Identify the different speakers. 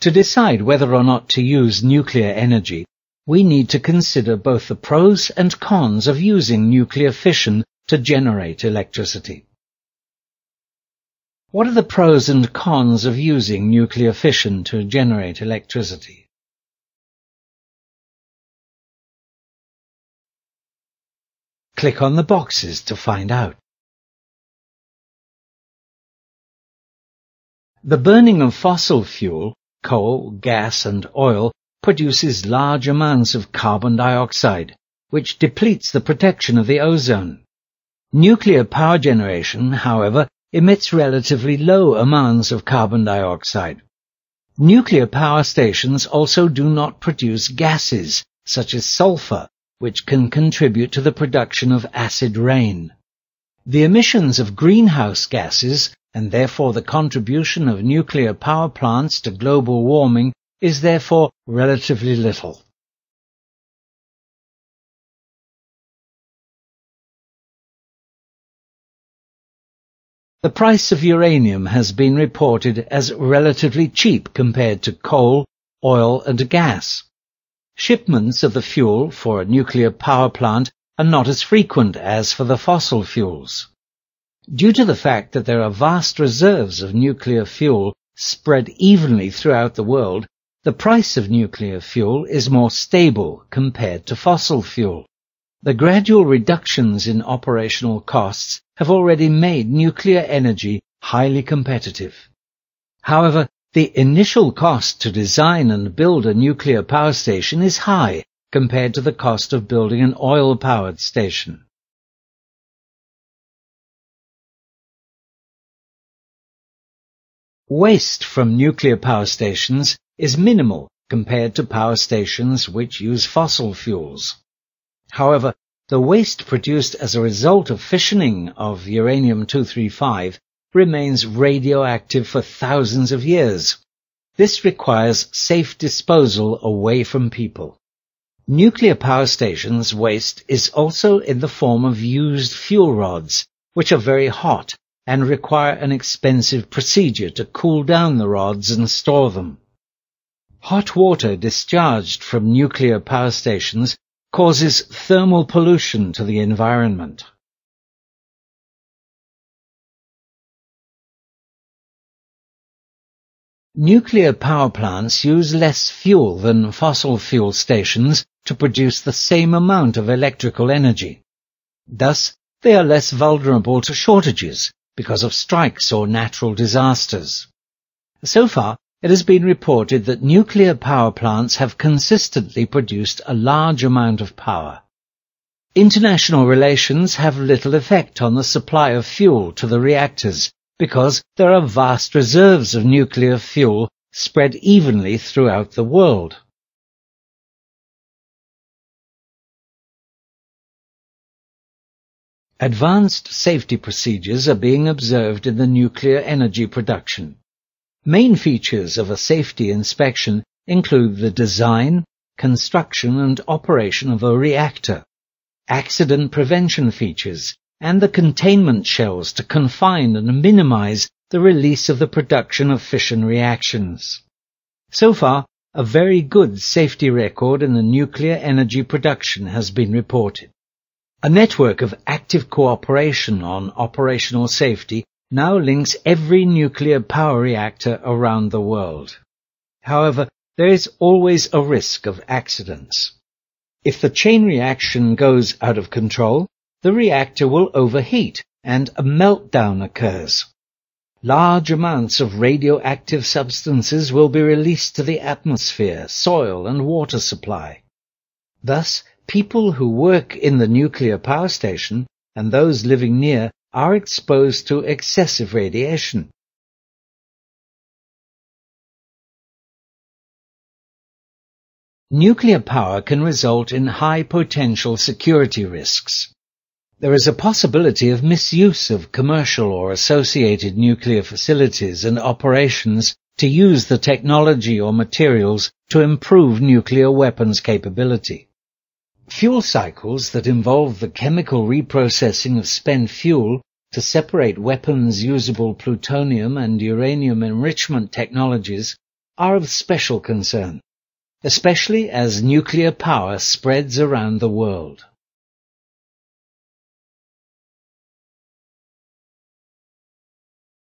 Speaker 1: To decide whether or not to use nuclear energy, we need to consider both the pros and cons of using nuclear fission to generate electricity. What are the pros and cons of using nuclear fission to generate electricity? Click on the boxes to find out. The burning of fossil fuel, coal, gas and oil, produces large amounts of carbon dioxide, which depletes the protection of the ozone. Nuclear power generation, however, emits relatively low amounts of carbon dioxide. Nuclear power stations also do not produce gases, such as sulfur, which can contribute to the production of acid rain. The emissions of greenhouse gases, and therefore the contribution of nuclear power plants to global warming, is therefore relatively little. The price of uranium has been reported as relatively cheap compared to coal, oil and gas. Shipments of the fuel for a nuclear power plant are not as frequent as for the fossil fuels. Due to the fact that there are vast reserves of nuclear fuel spread evenly throughout the world, the price of nuclear fuel is more stable compared to fossil fuel. The gradual reductions in operational costs have already made nuclear energy highly competitive. However, the initial cost to design and build a nuclear power station is high compared to the cost of building an oil-powered station. Waste from nuclear power stations is minimal compared to power stations which use fossil fuels. However, the waste produced as a result of fissioning of uranium-235 remains radioactive for thousands of years. This requires safe disposal away from people. Nuclear power stations' waste is also in the form of used fuel rods, which are very hot and require an expensive procedure to cool down the rods and store them. Hot water discharged from nuclear power stations causes thermal pollution to the environment. Nuclear power plants use less fuel than fossil fuel stations to produce the same amount of electrical energy. Thus, they are less vulnerable to shortages because of strikes or natural disasters. So far, it has been reported that nuclear power plants have consistently produced a large amount of power. International relations have little effect on the supply of fuel to the reactors because there are vast reserves of nuclear fuel spread evenly throughout the world. Advanced safety procedures are being observed in the nuclear energy production. Main features of a safety inspection include the design, construction and operation of a reactor, accident prevention features, and the containment shells to confine and minimize the release of the production of fission reactions. So far, a very good safety record in the nuclear energy production has been reported. A network of active cooperation on operational safety now links every nuclear power reactor around the world. However, there is always a risk of accidents. If the chain reaction goes out of control, the reactor will overheat and a meltdown occurs. Large amounts of radioactive substances will be released to the atmosphere, soil and water supply. Thus, people who work in the nuclear power station and those living near are exposed to excessive radiation. Nuclear power can result in high potential security risks. There is a possibility of misuse of commercial or associated nuclear facilities and operations to use the technology or materials to improve nuclear weapons capability. Fuel cycles that involve the chemical reprocessing of spent fuel to separate weapons-usable plutonium and uranium enrichment technologies are of special concern, especially as nuclear power spreads around the world.